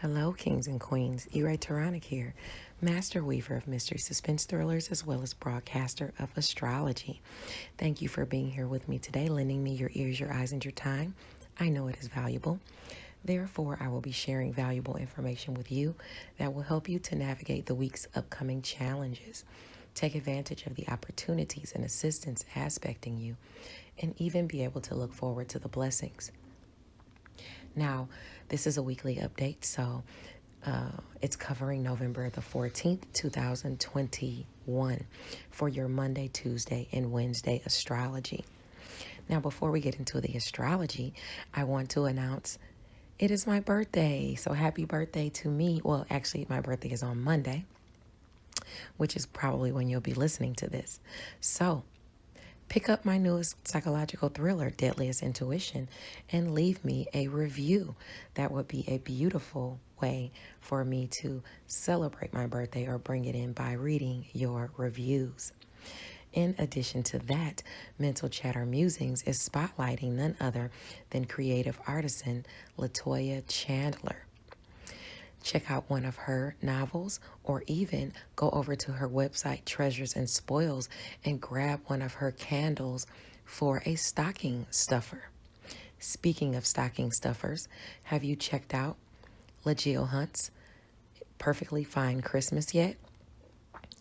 Hello, kings and queens. Taronic here, master weaver of mystery suspense thrillers as well as broadcaster of astrology. Thank you for being here with me today, lending me your ears, your eyes, and your time. I know it is valuable. Therefore, I will be sharing valuable information with you that will help you to navigate the week's upcoming challenges. Take advantage of the opportunities and assistance aspecting you, and even be able to look forward to the blessings. Now, this is a weekly update, so it's covering November the 14th, 2021 for your Monday, Tuesday, and Wednesday astrology. Now, before we get into the astrology, I want to announce it is my birthday. So happy birthday to me. Well, actually, my birthday is on Monday, which is probably when you'll be listening to this. So pick up my newest psychological thriller, Deadliest Intuition, and leave me a review. That would be a beautiful way for me to celebrate my birthday or bring it in by reading your reviews. In addition to that, Mental Chatter Musings is spotlighting none other than creative artisan Latoya Chandler. Check out one of her novels or even go over to her website, Treasures and Spoils, and grab one of her candles for a stocking stuffer. Speaking of stocking stuffers, have you checked out LaGill Hunt's Perfectly Fine Christmas yet?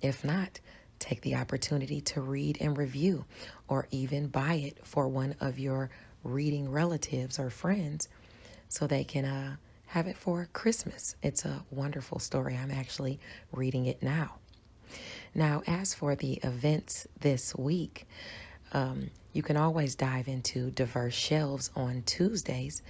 If not, take the opportunity to read and review or even buy it for one of your reading relatives or friends so they can have it for Christmas. It's a wonderful story. I'm actually reading it now. Now, as for the events this week, you can always dive into diverse shelves on Tuesdays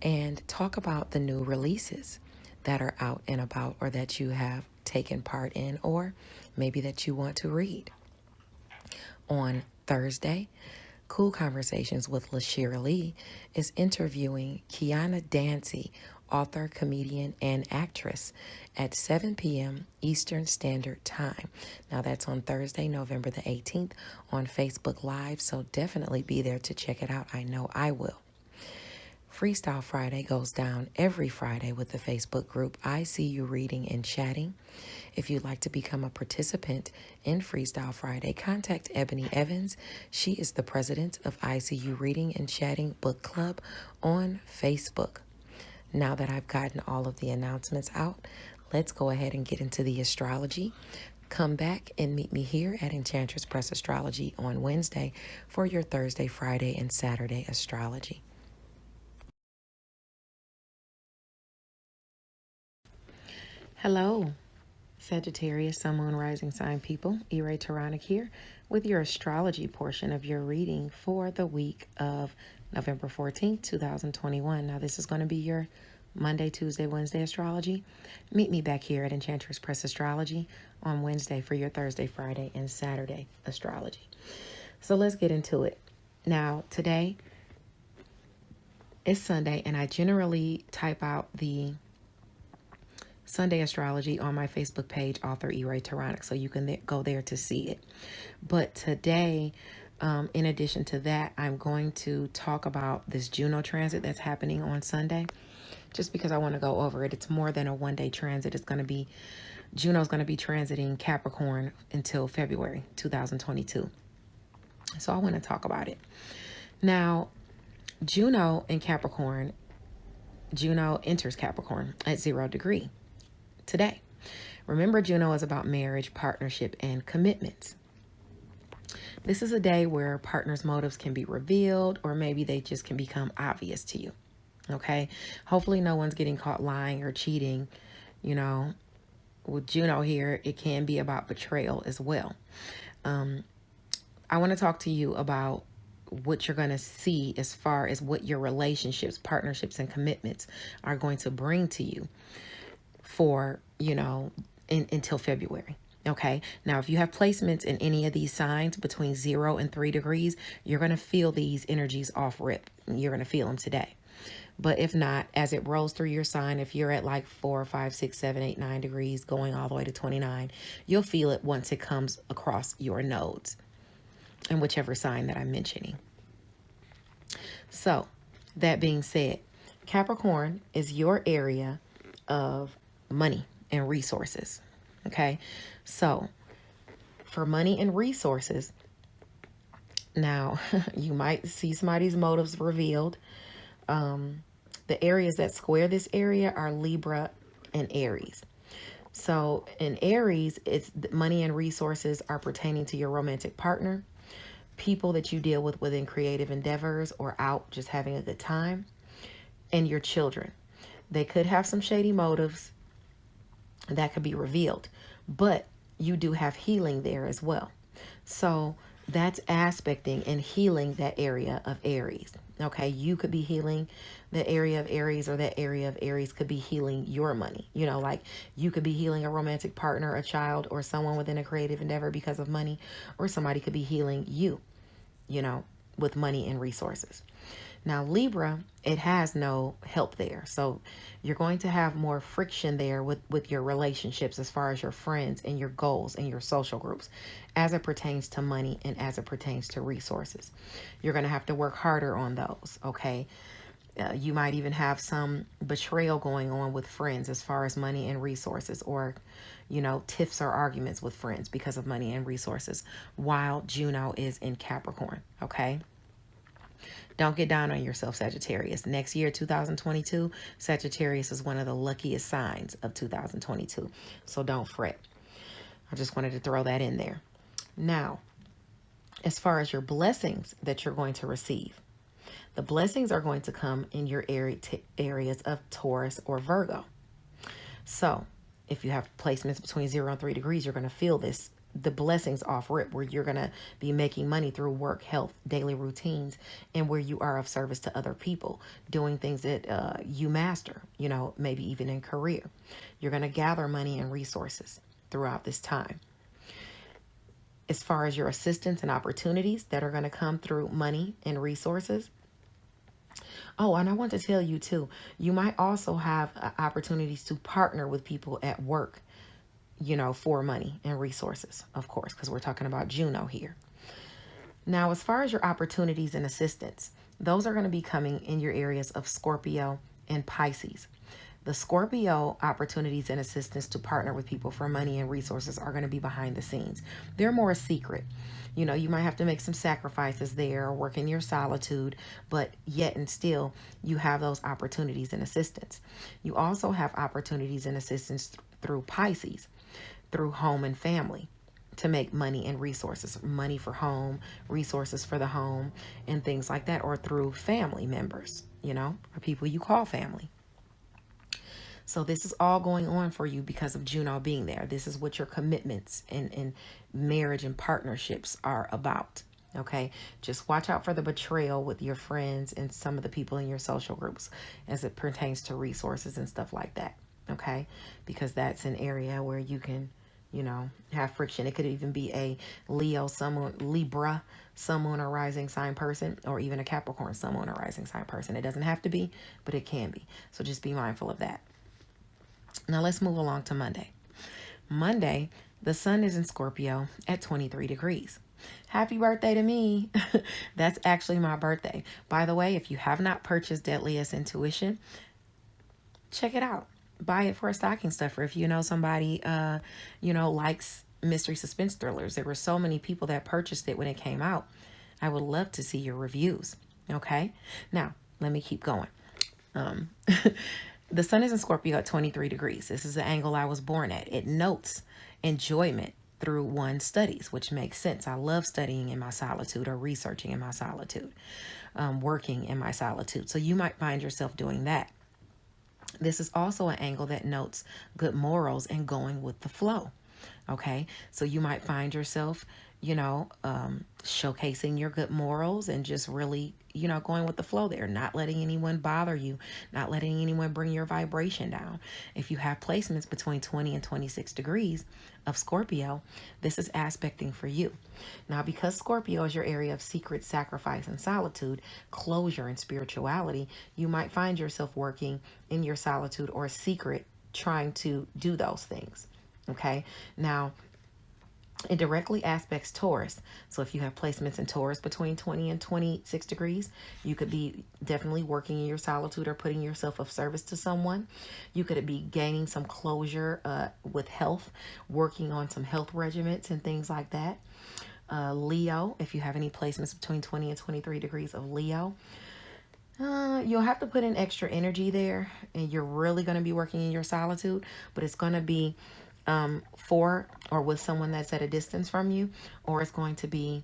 and talk about the new releases that are out and about or that you have taken part in or maybe that you want to read. On Thursday, Cool Conversations with LaShira Lee is interviewing Kiana Dancy, author, comedian, and actress, at 7 p.m. Eastern Standard Time. Now, that's on Thursday, November the 18th on Facebook Live, so definitely be there to check it out. I know I will. Freestyle Friday goes down every Friday with the Facebook group I See You Reading and Chatting. If you'd like to become a participant in Freestyle Friday, contact Ebony Evans. She is the president of I See You Reading and Chatting Book Club on Facebook. Now that I've gotten all of the announcements out, let's go ahead and get into the astrology. Come back and meet me here at Enchantress Press Astrology on Wednesday for your Thursday, Friday, and Saturday astrology. Hello, Sagittarius, Sun, Moon, Rising sign people. Taronic here with your astrology portion of your reading for the week of November 14th, 2021. Now, this is going to be your Monday, Tuesday, Wednesday astrology. Meet me back here at Enchantress Press Astrology on Wednesday for your Thursday, Friday, and Saturday astrology. So let's get into it. Now, today is Sunday, and I generally type out the Sunday astrology on my Facebook page, author Taronic, so you can go there to see it. But today, in addition to that, I'm going to talk about this Juno transit that's happening on Sunday, just because I want to go over it. It's more than a one-day transit. Juno's going to be transiting Capricorn until February 2022. So I want to talk about it. Now, Juno in Capricorn, Juno enters Capricorn at 0 degree today. Remember, Juno is about marriage, partnership, and commitments. This is a day where partners' motives can be revealed, or maybe they just can become obvious to you. Okay? Hopefully no one's getting caught lying or cheating. With Juno here, it can be about betrayal as well. I want to talk to you about what you're going to see as far as what your relationships, partnerships, and commitments are going to bring to you for, until February. Okay. Now, if you have placements in any of these signs between 0 and 3 degrees, you're going to feel these energies off rip. You're going to feel them today. But if not, as it rolls through your sign, if you're at like 4, 5, 6, 7, 8, 9 degrees, going all the way to 29, you'll feel it once it comes across your nodes in whichever sign that I'm mentioning. So that being said, Capricorn is your area of money and resources. Okay, so for money and resources, now you might see somebody's motives revealed. The areas that square this area are Libra and Aries. So in Aries, it's money and resources are pertaining to your romantic partner, people that you deal with within creative endeavors or out just having a good time, and your children. They could have some shady motives that could be revealed, but you do have healing there as well. So that's aspecting and healing that area of Aries. Okay, you could be healing the area of Aries, or that area of Aries could be healing your money. You know, like you could be healing a romantic partner, a child, or someone within a creative endeavor because of money, or somebody could be healing you, you know, with money and resources. Now, Libra, it has no help there. So you're going to have more friction there with your relationships as far as your friends and your goals and your social groups as it pertains to money and as it pertains to resources. You're going to have to work harder on those, okay? You might even have some betrayal going on with friends as far as money and resources, or, you know, tiffs or arguments with friends because of money and resources while Juno is in Capricorn, okay? Don't get down on yourself, Sagittarius. Next year, 2022, Sagittarius is one of the luckiest signs of 2022. So don't fret. I just wanted to throw that in there. Now, as far as your blessings that you're going to receive, the blessings are going to come in your areas of Taurus or Virgo. So if you have placements between 0 and 3 degrees, you're going to feel the blessings off rip, where you're going to be making money through work, health, daily routines, and where you are of service to other people, doing things that you master, you know, maybe even in career. You're going to gather money and resources throughout this time. As far as your assistance and opportunities that are going to come through money and resources. Oh, and I want to tell you too, you might also have opportunities to partner with people at work, you know, for money and resources, of course, because we're talking about Juno here. Now, as far as your opportunities and assistance, those are going to be coming in your areas of Scorpio and Pisces. The Scorpio opportunities and assistance to partner with people for money and resources are going to be behind the scenes. They're more secret. You know, you might have to make some sacrifices there or work in your solitude, but yet and still you have those opportunities and assistance. You also have opportunities and assistance through Pisces, through home and family, to make money and resources, money for home, resources for the home, and things like that, or through family members, you know, or people you call family. So this is all going on for you because of Juno being there. This is what your commitments and marriage and partnerships are about. Okay, just watch out for the betrayal with your friends and some of the people in your social groups as it pertains to resources and stuff like that. Okay, because that's an area where you can, you know, have friction. It could even be a Leo, Libra, sun, moon, or rising sign person, or even a Capricorn, sun, moon, or rising sign person. It doesn't have to be, but it can be. So just be mindful of that. Now let's move along to Monday. Monday, the sun is in Scorpio at 23 degrees. Happy birthday to me. That's actually my birthday. By the way, if you have not purchased Deadliest Intuition, check it out. Buy it for a stocking stuffer. If you know somebody, likes mystery suspense thrillers. There were so many people that purchased it when it came out. I would love to see your reviews. Okay. Now, let me keep going. The sun is in Scorpio at 23 degrees. This is the angle I was born at. It notes enjoyment through one's studies, which makes sense. I love studying in my solitude or researching in my solitude, working in my solitude. So you might find yourself doing that. This is also an angle that notes good morals and going with the flow. Okay, so you might find yourself, showcasing your good morals and just really, going with the flow there, not letting anyone bother you, not letting anyone bring your vibration down. If you have placements between 20 and 26 degrees of Scorpio, this is aspecting for you. Now, because Scorpio is your area of secret, sacrifice, and solitude, closure, and spirituality, you might find yourself working in your solitude or secret, trying to do those things. Okay, now It directly aspects Taurus. So if you have placements in Taurus between 20 and 26 degrees, you could be definitely working in your solitude or putting yourself of service to someone. You could be gaining some closure with health, working on some health regimens and things like that. Leo, if you have any placements between 20 and 23 degrees of Leo, you'll have to put in extra energy there, and you're really going to be working in your solitude, but it's going to be for or with someone that's at a distance from you, or it's going to be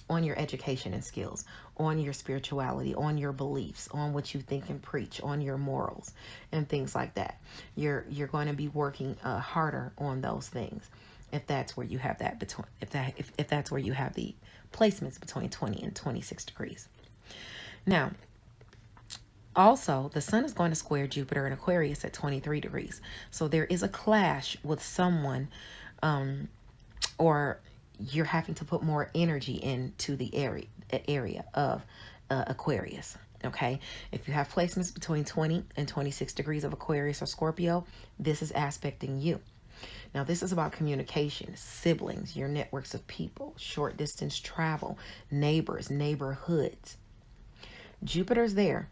on your education and skills, on your spirituality, on your beliefs, on what you think and preach, on your morals and things like that. You're going to be working harder on those things if that's where you have that between if that's where you have the placements between 20 and 26 degrees. Now, also, the sun is going to square Jupiter in Aquarius at 23 degrees. So there is a clash with someone, or you're having to put more energy into the area of Aquarius. Okay, if you have placements between 20 and 26 degrees of Aquarius or Scorpio, this is aspecting you. Now, this is about communication, siblings, your networks of people, short distance travel, neighbors, neighborhoods. Jupiter's there.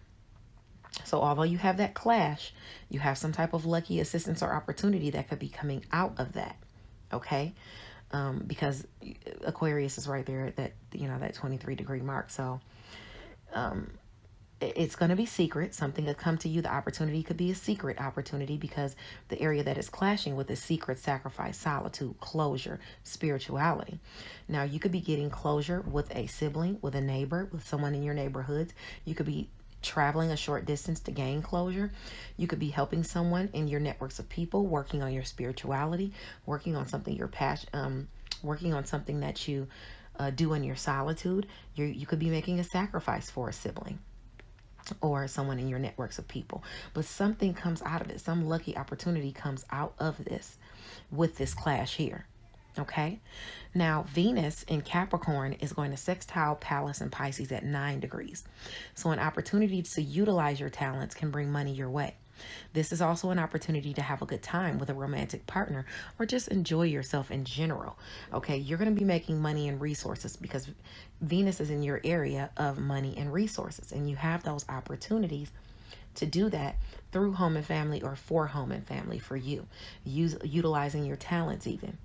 So although you have that clash, you have some type of lucky assistance or opportunity that could be coming out of that. Okay. Because Aquarius is right there at that, that 23 degree mark. So, it's going to be secret. Something could come to you. The opportunity could be a secret opportunity because the area that is clashing with is secret, sacrifice, solitude, closure, spirituality. Now, you could be getting closure with a sibling, with a neighbor, with someone in your neighborhoods. You could be traveling a short distance to gain closure. You could be helping someone in your networks of people, working on your spirituality, working on something working on something that you do in your solitude. You could be making a sacrifice for a sibling or someone in your networks of people, but something comes out of it. Some lucky opportunity comes out of this with this clash here. Okay. Now, Venus in Capricorn is going to sextile Pallas and Pisces at 9 degrees. So an opportunity to utilize your talents can bring money your way. This is also an opportunity to have a good time with a romantic partner or just enjoy yourself in general. Okay, you're going to be making money and resources because Venus is in your area of money and resources, and you have those opportunities to do that through home and family or for home and family for you, utilizing your talents even.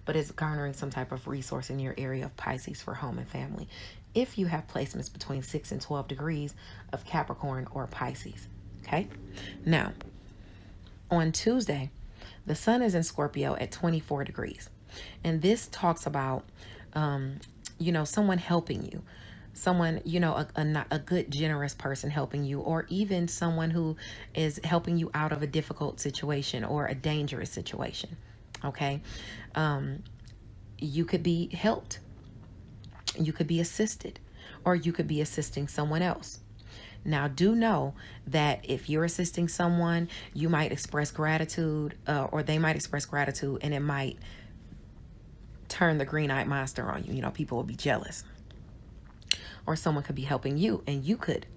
But it's garnering some type of resource in your area of Pisces for home and family if you have placements between 6 and 12 degrees of Capricorn or Pisces. Okay. Now, on Tuesday, the sun is in Scorpio at 24 degrees. And this talks about, someone helping you. Someone, a good, generous person helping you, or even someone who is helping you out of a difficult situation or a dangerous situation. Okay. You could be helped. You could be assisted, or you could be assisting someone else. Now, do know that if you're assisting someone, you might express gratitude, or they might express gratitude, and it might turn the green-eyed monster on you. People will be jealous. Or someone could be helping you, and you could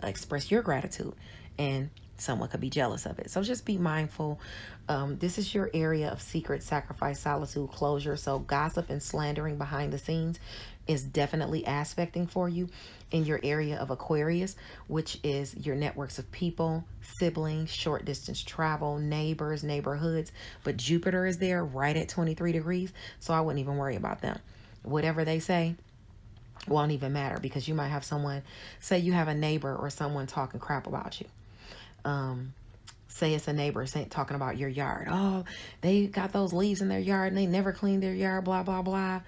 express your gratitude, and someone could be jealous of it. So just be mindful. This is your area of secret, sacrifice, solitude, closure. So gossip and slandering behind the scenes is definitely aspecting for you in your area of Aquarius, which is your networks of people, siblings, short distance travel, neighbors, neighborhoods. But Jupiter is there right at 23 degrees. So I wouldn't even worry about them. Whatever they say won't even matter, because you might have someone, say you have a neighbor or someone talking crap about you. Say it's a neighbor talking about your yard. Oh, they got those leaves in their yard and they never cleaned their yard, blah, blah, blah.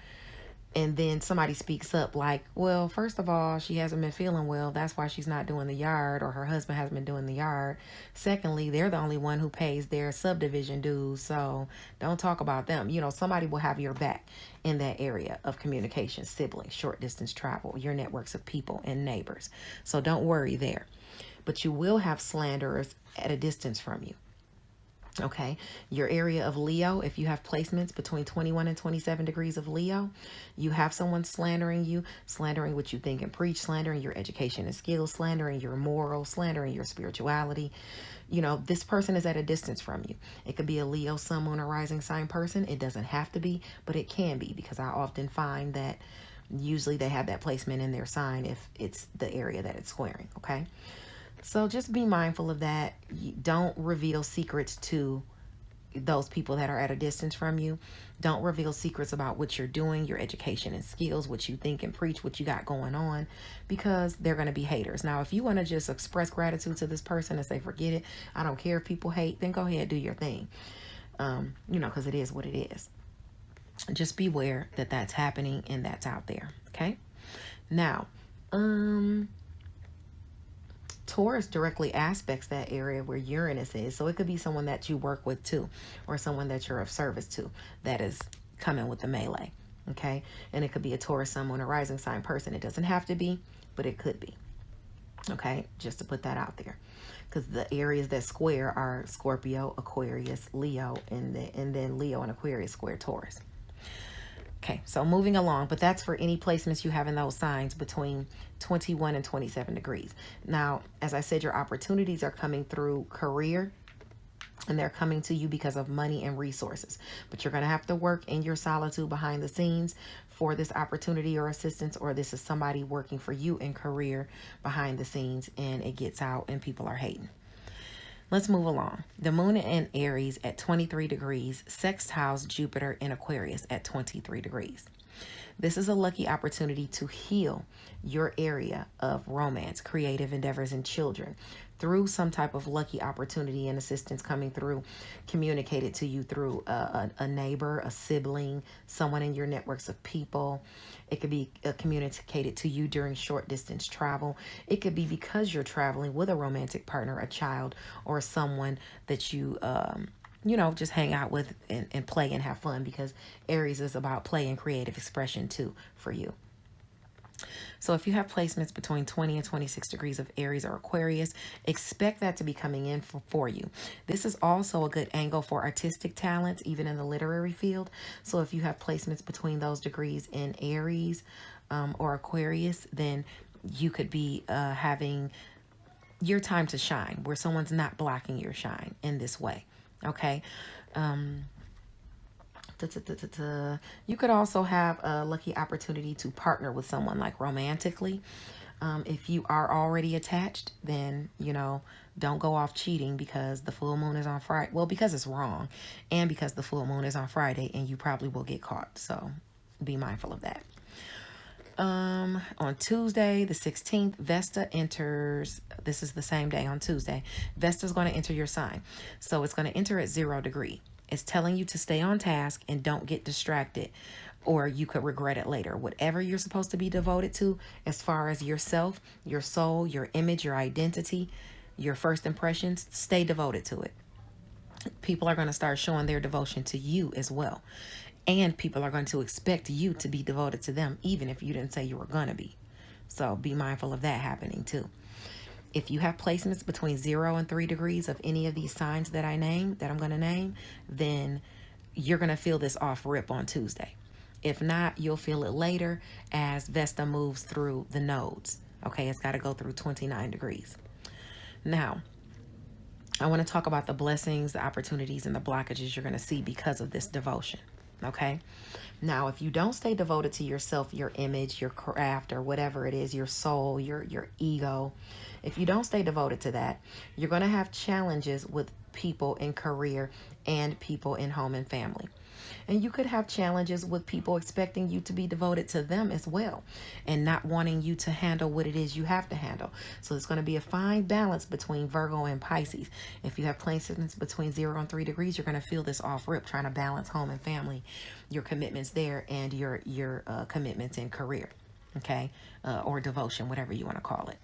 And then somebody speaks up like, well, first of all, she hasn't been feeling well. That's why she's not doing the yard, or her husband hasn't been doing the yard. Secondly, they're the only one who pays their subdivision dues. So don't talk about them. Somebody will have your back in that area of communication, siblings, short distance travel, your networks of people and neighbors. So don't worry there. But you will have slanderers at a distance from you. Okay, your area of Leo, if you have placements between 21 and 27 degrees of Leo, you have someone slandering you, slandering what you think and preach, slandering your education and skills, slandering your morals, slandering your spirituality. You know, this person is at a distance from you. It could be a Leo, Sun, Moon, or Rising sign person. It doesn't have to be, but it can be, because I often find that usually they have that placement in their sign if it's the area that it's squaring. Okay. So just be mindful of that. Don't reveal secrets to those people that are at a distance from you. Don't reveal secrets about what you're doing, your education and skills, what you think and preach, what you got going on, because they're going to be haters. Now, if you want to just express gratitude to this person and say, forget it, I don't care if people hate, then go ahead, do your thing. You know, because it is what it is. Just beware that that's happening and that's out there. Okay. Now, Taurus directly aspects that area where Uranus is. So it could be someone that you work with too, or someone that you're of service to that is coming with the melee. Okay. And it could be a Taurus, Sun, Moon, or Rising sign person. It doesn't have to be, but it could be. Okay. Just to put that out there. Because the areas that square are Scorpio, Aquarius, Leo, and then Leo and Aquarius square Taurus. Okay, so moving along, but that's for any placements you have in those signs between 21 and 27 degrees. Now, as I said, your opportunities are coming through career, and they're coming to you because of money and resources. But you're going to have to work in your solitude behind the scenes for this opportunity or assistance, or this is somebody working for you in career behind the scenes, and it gets out and people are hating. Let's move along. The moon in Aries at 23 degrees sextiles Jupiter in Aquarius at 23 degrees. This is a lucky opportunity to heal your area of romance, creative endeavors, and children through some type of lucky opportunity and assistance coming through, communicated to you through a neighbor, a sibling, someone in your networks of people. It could be communicated to you during short distance travel. It could be because you're traveling with a romantic partner, a child, or someone that you, you know, just hang out with and play and have fun, because Aries is about play and creative expression too for you. So if you have placements between 20 and 26 degrees of Aries or Aquarius, expect that to be coming in for you. This is also a good angle for artistic talents, even in the literary field. So if you have placements between those degrees in Aries or Aquarius, then you could be having your time to shine, where someone's not blocking your shine in this way. Okay. You could also have a lucky opportunity to partner with someone, like romantically. If you are already attached, then, you know, don't go off cheating because the full moon is on Friday. Well, because it's wrong, and because the full moon is on Friday, and you probably will get caught. So be mindful of that. On Tuesday, the 16th, Vesta enters. This is the same day on Tuesday. Vesta's going to enter your sign. So it's going to enter at 0 degree. It's telling you to stay on task and don't get distracted, or you could regret it later. Whatever you're supposed to be devoted to, as far as yourself, your soul, your image, your identity, your first impressions, stay devoted to it. People are going to start showing their devotion to you as well. And people are going to expect you to be devoted to them, even if you didn't say you were going to be. So be mindful of that happening too. If you have placements between 0 and 3 degrees of any of these signs that I'm going to name, then you're going to feel this off rip on Tuesday. If not, you'll feel it later as Vesta moves through the nodes. Okay, it's got to go through 29 degrees. Now, I want to talk about the blessings, the opportunities, and the blockages you're going to see because of this devotion. Okay. Now, if you don't stay devoted to yourself, your image, your craft, or whatever it is, your soul, your ego, if you don't stay devoted to that, you're going to have challenges with people in career and people in home and family. And you could have challenges with people expecting you to be devoted to them as well, and not wanting you to handle what it is you have to handle. So it's going to be a fine balance between Virgo and Pisces. If you have placements between 0 and 3 degrees, you're going to feel this off rip, trying to balance home and family, your commitments there, and your commitments in career, okay, or devotion, whatever you want to call it.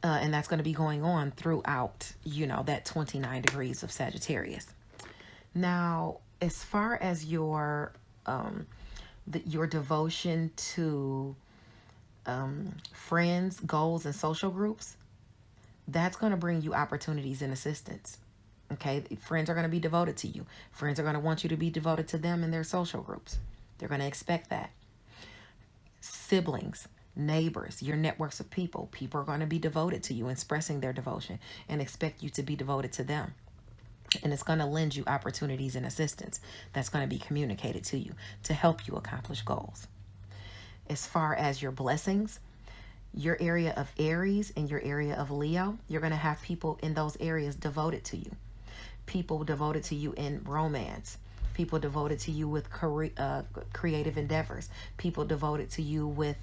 And that's going to be going on throughout, you know, that 29 degrees of Sagittarius. Now, as far as your devotion to friends, goals, and social groups, that's going to bring you opportunities and assistance. Okay, friends are going to be devoted to you. Friends are going to want you to be devoted to them in their social groups. They're going to expect that. Siblings, neighbors, your networks of people. People are going to be devoted to you, expressing their devotion and expect you to be devoted to them. And it's going to lend you opportunities and assistance that's going to be communicated to you to help you accomplish goals. As far as your blessings, your area of Aries and your area of Leo, you're going to have people in those areas devoted to you. People devoted to you in romance. People devoted to you with creative endeavors. People devoted to you with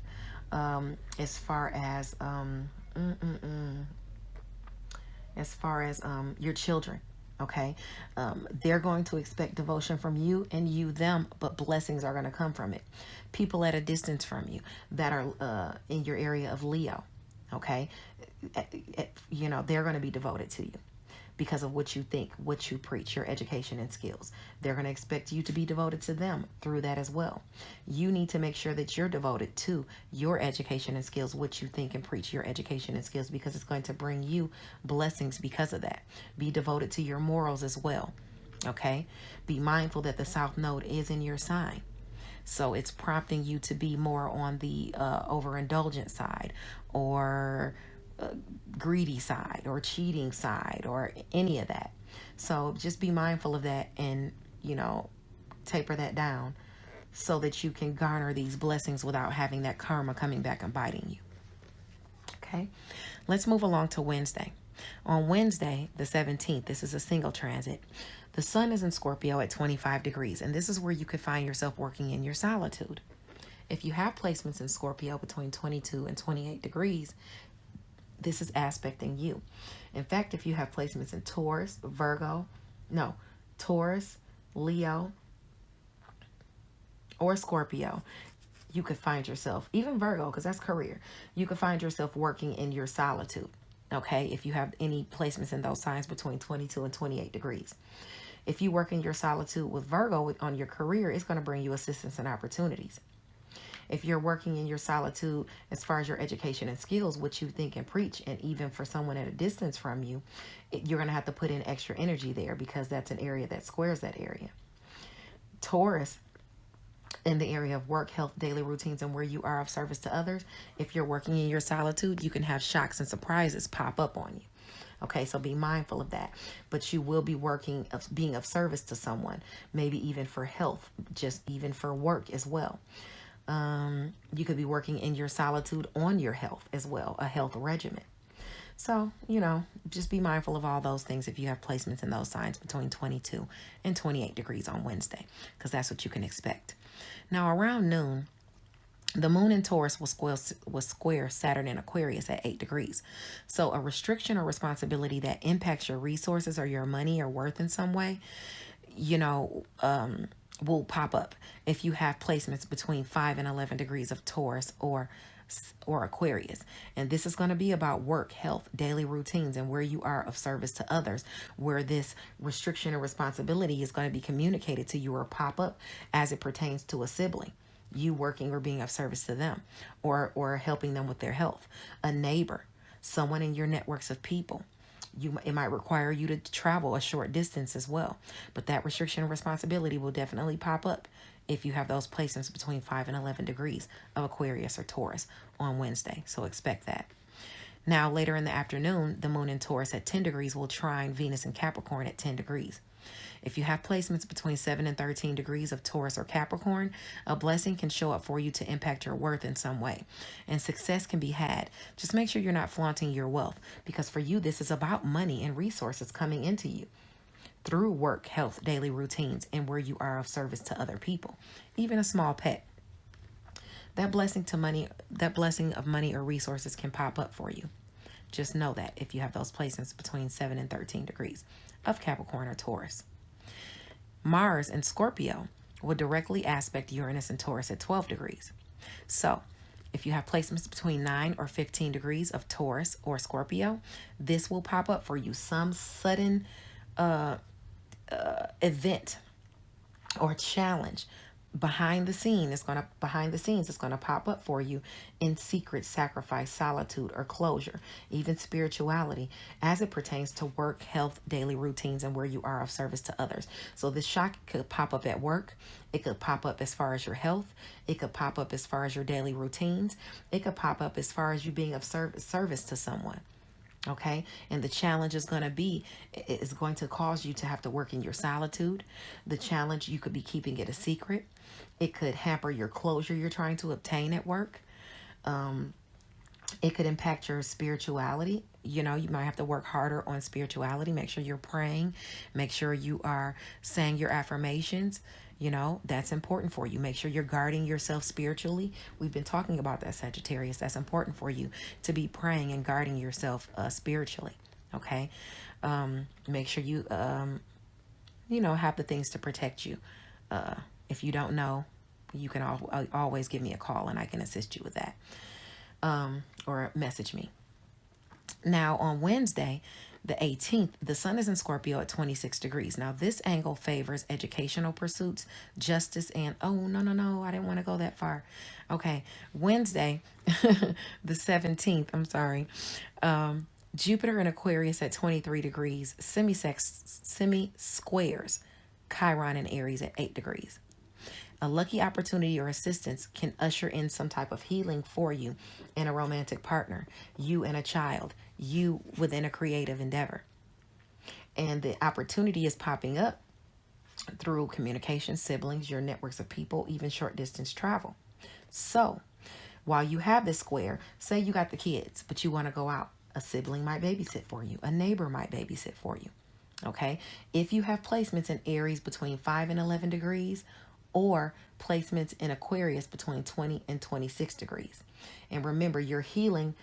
as far as your children. Okay, they're going to expect devotion from you and you them, but blessings are going to come from it. People at a distance from you that are in your area of Leo, okay, they're going to be devoted to you because of what you think, what you preach, your education and skills. They're going to expect you to be devoted to them through that as well. You need to make sure that you're devoted to your education and skills, what you think and preach, your education and skills, because it's going to bring you blessings because of that. Be devoted to your morals as well, okay? Be mindful that the South Node is in your sign. So it's prompting you to be more on the overindulgent side or greedy side or cheating side or any of that. So just be mindful of that and, taper that down so that you can garner these blessings without having that karma coming back and biting you. Okay, let's move along to Wednesday. On Wednesday, the 17th, this is a single transit. The sun is in Scorpio at 25 degrees, and this is where you could find yourself working in your solitude. If you have placements in Scorpio between 22 and 28 degrees, this is aspecting you. In fact, if you have placements in Taurus, Leo, or Scorpio, you could find yourself, even Virgo, because that's career, you could find yourself working in your solitude, okay, if you have any placements in those signs between 22 and 28 degrees. If you work in your solitude with Virgo on your career, it's going to bring you assistance and opportunities. If you're working in your solitude as far as your education and skills, what you think and preach, and even for someone at a distance from you, you're going to have to put in extra energy there because that's an area that squares that area. Taurus, in the area of work, health, daily routines, and where you are of service to others, if you're working in your solitude, you can have shocks and surprises pop up on you. Okay, so be mindful of that. But you will be being of service to someone, maybe even for health, just even for work as well. You could be working in your solitude on your health as well, a health regimen. So, just be mindful of all those things if you have placements in those signs between 22 and 28 degrees on Wednesday, because that's what you can expect. Now, around noon, the moon in Taurus will square Saturn in Aquarius at 8 degrees. So a restriction or responsibility that impacts your resources or your money or worth in some way, will pop up if you have placements between 5 and 11 degrees of Taurus or Aquarius. And this is going to be about work, health, daily routines, and where you are of service to others, where this restriction or responsibility is going to be communicated to you or pop up as it pertains to a sibling, you working or being of service to them, or helping them with their health, a neighbor, someone in your networks of people. It might require you to travel a short distance as well. But that restriction and responsibility will definitely pop up if you have those placements between 5 and 11 degrees of Aquarius or Taurus on Wednesday. So expect that. Now, later in the afternoon, the moon in Taurus at 10 degrees will trine Venus in Capricorn at 10 degrees. If you have placements between 7 and 13 degrees of Taurus or Capricorn, a blessing can show up for you to impact your worth in some way. And success can be had. Just make sure you're not flaunting your wealth, because for you, this is about money and resources coming into you through work, health, daily routines, and where you are of service to other people, even a small pet. That blessing of money or resources can pop up for you. Just know that if you have those placements between 7 and 13 degrees of Capricorn or Taurus. Mars in Scorpio will directly aspect Uranus and Taurus at 12 degrees. So if you have placements between 9 or 15 degrees of Taurus or Scorpio, this will pop up for you. Some sudden event or challenge behind the scenes, it's going to pop up for you in secret, sacrifice, solitude, or closure, even spirituality, as it pertains to work, health, daily routines, and where you are of service to others. So this shock could pop up at work. It could pop up as far as your health. It could pop up as far as your daily routines. It could pop up as far as you being of service to someone. Okay. And the challenge is going to cause you to have to work in your solitude. The challenge, you could be keeping it a secret. It could hamper your closure you're trying to obtain at work. It could impact your spirituality. You might have to work harder on spirituality. Make sure you're praying. Make sure you are saying your affirmations. That's important for you. Make sure you're guarding yourself spiritually. We've been talking about that, Sagittarius. That's important for you to be praying and guarding yourself spiritually. Okay. Make sure you, have the things to protect you. If you don't know, you can always give me a call and I can assist you with that. Or message me. Now on Wednesday, the 18th, the sun is in Scorpio at 26 degrees. Now this angle favors educational pursuits, justice, and no, I didn't want to go that far. Okay, Wednesday, the 17th, I'm sorry. Jupiter in Aquarius at 23 degrees, semi-squares Chiron in Aries at 8 degrees. A lucky opportunity or assistance can usher in some type of healing for you and a romantic partner, you and a child, you within a creative endeavor. And the opportunity is popping up through communication, siblings, your networks of people, even short distance travel. So while you have this square, say you got the kids, but you want to go out, a sibling might babysit for you. A neighbor might babysit for you. Okay. If you have placements in Aries between 5 and 11 degrees, or placements in Aquarius between 20 and 26 degrees. And remember, you're healing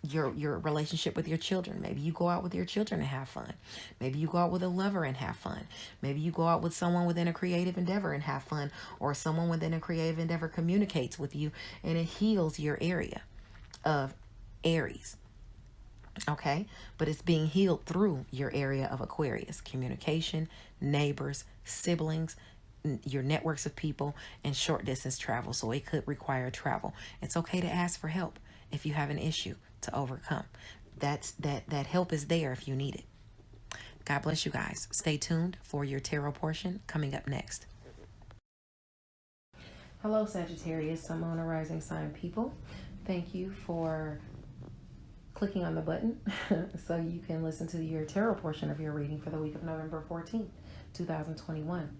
your relationship with your children. Maybe you go out with your children and have fun. Maybe you go out with a lover and have fun. Maybe you go out with someone within a creative endeavor and have fun, or someone within a creative endeavor communicates with you and it heals your area of Aries. Okay, but it's being healed through your area of Aquarius: communication, neighbors, siblings, your networks of people, and short distance travel. So it could require travel. It's okay to ask for help if you have an issue to overcome. That help is there if you need it. God bless you guys. Stay tuned for your tarot portion coming up next. Hello, Sagittarius, Sun, Moon, and Rising sign people. Thank you for clicking on the button so you can listen to your tarot portion of your reading for the week of November 14th, 2021.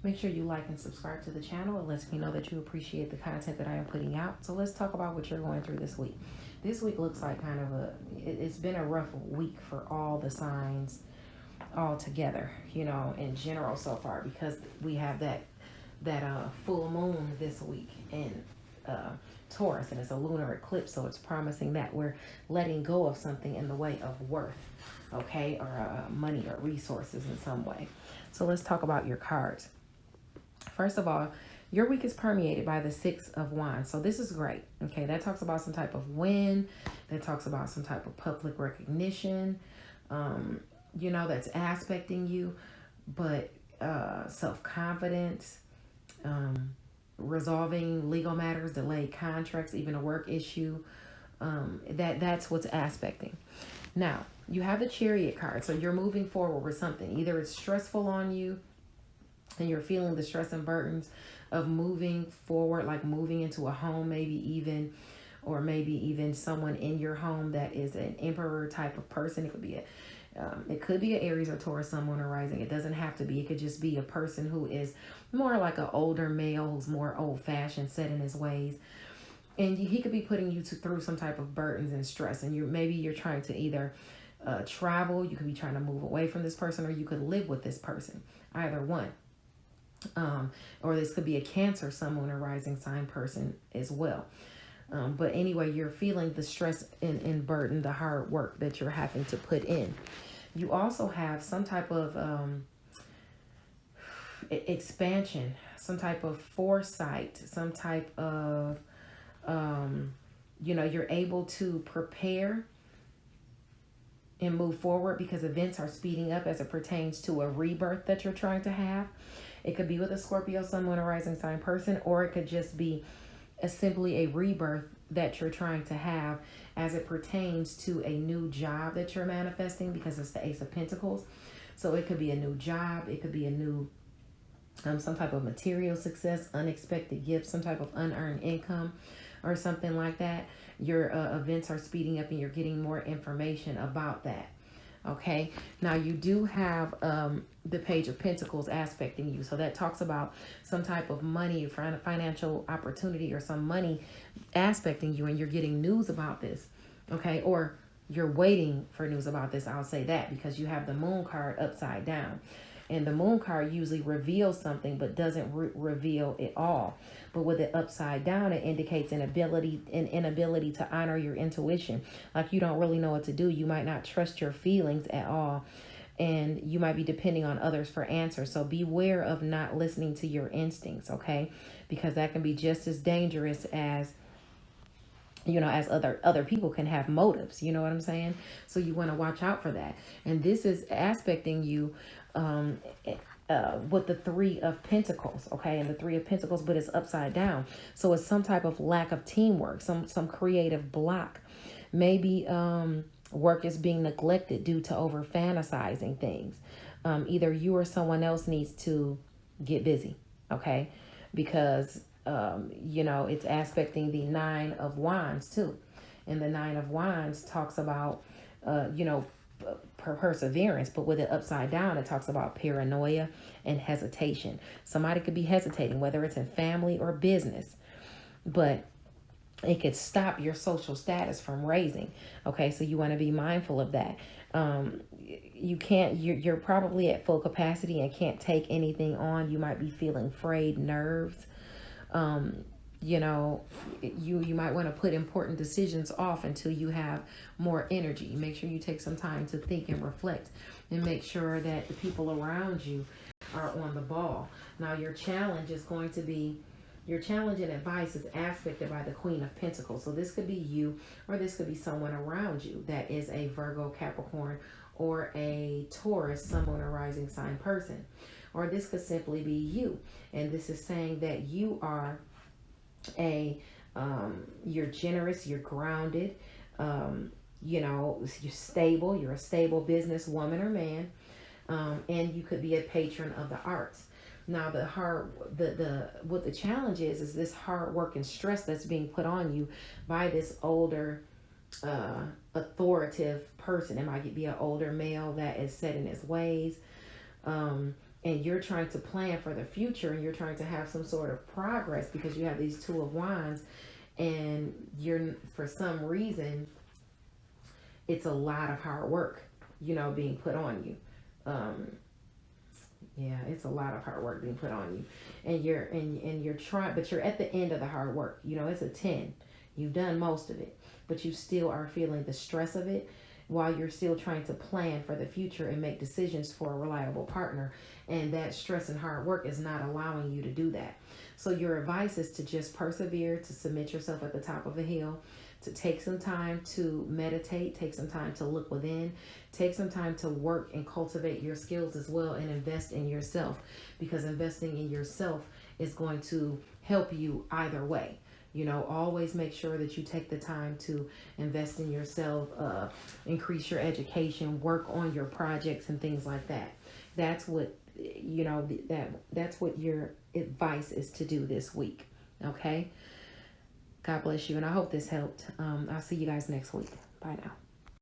Make sure you like and subscribe to the channel. It lets me know that you appreciate the content that I am putting out. So let's talk about what you're going through this week. This week looks like kind of it's been a rough week for all the signs all together, in general so far, because we have that full moon this week in Taurus, and it's a lunar eclipse. So it's promising that we're letting go of something in the way of worth, okay, or money or resources in some way. So let's talk about your cards. First of all, your week is permeated by the 6 of Wands. So this is great. Okay, that talks about some type of win. That talks about some type of public recognition, that's aspecting you. But self-confidence, resolving legal matters, delayed contracts, even a work issue. That's what's aspecting. Now, you have the Chariot card. So you're moving forward with something. Either it's stressful on you, and you're feeling the stress and burdens of moving forward, like moving into a home, maybe even someone in your home that is an emperor type of person. It could be an Aries or Taurus, Sun, Moon, or Rising. It doesn't have to be. It could just be a person who is more like an older male who's more old-fashioned, set in his ways. And he could be putting you through some type of burdens and stress. And maybe you're trying to either travel. You could be trying to move away from this person, or you could live with this person. Either one. Or this could be a Cancer, Sun, Moon, or Rising sign person as well. But anyway, you're feeling the stress and burden, the hard work that you're having to put in. You also have some type of expansion, some type of foresight, some type of, you're able to prepare and move forward because events are speeding up as it pertains to a rebirth that you're trying to have. It could be with a Scorpio, Sun, Moon, or Rising sign person, or it could just be simply a rebirth that you're trying to have as it pertains to a new job that you're manifesting, because it's the Ace of Pentacles. So it could be a new job. It could be a new some type of material success, unexpected gifts, some type of unearned income or something like that. Your events are speeding up and you're getting more information about that. Okay, now you do have the Page of Pentacles aspecting you. So that talks about some type of money, financial opportunity, or some money aspecting you, and you're getting news about this. Okay, or you're waiting for news about this. I'll say that because you have the Moon card upside down. And the Moon card usually reveals something but doesn't reveal it all. But with it upside down, it indicates an inability to honor your intuition. Like you don't really know what to do. You might not trust your feelings at all. And you might be depending on others for answers. So beware of not listening to your instincts, okay? Because that can be just as dangerous as, you know, as other people can have motives. You know what I'm saying? So you want to watch out for that. And this is aspecting you with the Three of Pentacles, okay? And the Three of Pentacles, but it's upside down. So it's some type of lack of teamwork, some creative block. Maybe work is being neglected due to over fantasizing things. Either you or someone else needs to get busy, okay? Because, you know, it's aspecting the Nine of Wands too. And the Nine of Wands talks about, you know, perseverance, but with it upside down, it talks about paranoia and hesitation. Somebody could be hesitating, whether it's in family or business, but it could stop your social status from raising. Okay, so you want to be mindful of that. You're probably at full capacity and can't take anything on. You might be feeling frayed nerves. You know, you might want to put important decisions off until you have more energy. Make sure you take some time to think and reflect, and make sure that the people around you are on the ball. Now, your challenge is going to be, your challenge and advice is aspected by the Queen of Pentacles. So this could be you, or this could be someone around you that is a Virgo, Capricorn, or a Taurus, Sun, Moon, or Rising sign person. Or this could simply be you. And this is saying that you are you're generous, you're grounded, you know, you're stable, you're a stable business woman or man, and you could be a patron of the arts. Now what the challenge is this hard work and stress that's being put on you by this older authoritative person. It might be an older male that is set in his ways, and you're trying to plan for the future, and you're trying to have some sort of progress because you have these Two of Wands, and you're, for some reason, it's a lot of hard work, you know, being put on you. Yeah, it's a lot of hard work being put on you, and you're trying, but you're at the end of the hard work. You know, it's a 10. You've done most of it, but you still are feeling the stress of it, while you're still trying to plan for the future and make decisions for a reliable partner. And that stress and hard work is not allowing you to do that. So your advice is to just persevere, to submit yourself at the top of a hill, to take some time to meditate, take some time to look within, take some time to work and cultivate your skills as well, and invest in yourself, because investing in yourself is going to help you either way. You know, always make sure that you take the time to invest in yourself, increase your education, work on your projects and things like that. That's what, you know, that's what your advice is to do this week. Okay. God bless you. And I hope this helped. I'll see you guys next week. Bye now.